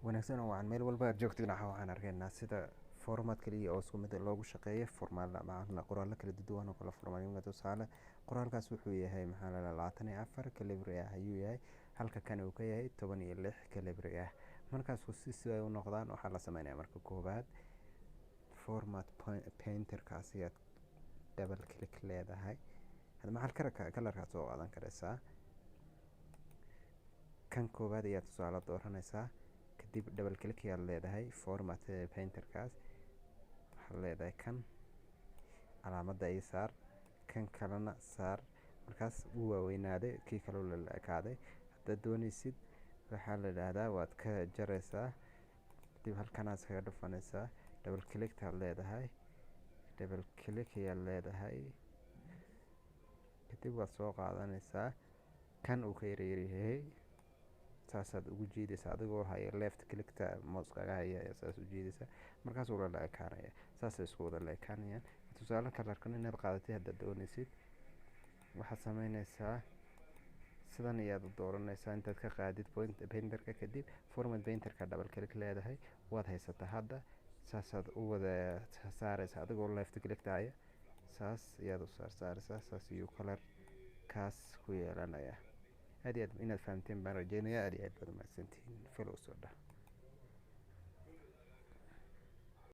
wanaagsan oo aan meel walba joogtayna waxaan arkaynaa sida format kaliya oo isku mid loogu shaqeeyo formaal macna qoraallo kala duwan oo kala formaal tusaale qoraalkaas wuxuu yahay maxaa la 24 calibri ah ayuu yahay halka kan uu ka yahay 16 calibri ah markaas si ay u noqdaan waxa la sameeyaa marka koobaad format painter kaas ayaa double click leedahay hada maxal kalarka soo qaadan karaysaa kan koobaad ayaa tusaale dooranaysaa kadib double click ayaa leedahay format painter kaas waxa leedahay kan calaamadda ay saar kan kalena saar markaas uu waaweynaaday kii kale la ekaaday hadda doonaysid waxa la yiraahdaa waad ka jaraysaa dib halkanaas kaga dhufanaysaa double click ta leedahay double click ayaa leedahay kadib waad soo qaadanaysaa kan uu ka yaryaryahay saasaad ugu jiidaysaa adigoo haya left click ta mouse kaga haya saas u jiidaysaa markaas uu la ekaanaya saas isku wada la ekaanayaan tusaale kalarkan inaad qaadatay hadda doonaysid waxaad sameynaysaa sidan ayaad dooranaysaa intaad ka qaadid painterka kadib format painterka double click leedahay waad haysataa hadda saasaad u wada saaraysaa adigoo left click taaya saas ayaad u saaraysaa saas iyo color kaas ku yeelanaya aad inaad fahamteen baan rajeynayaa aad baad mahadsantihiin follow soo dhah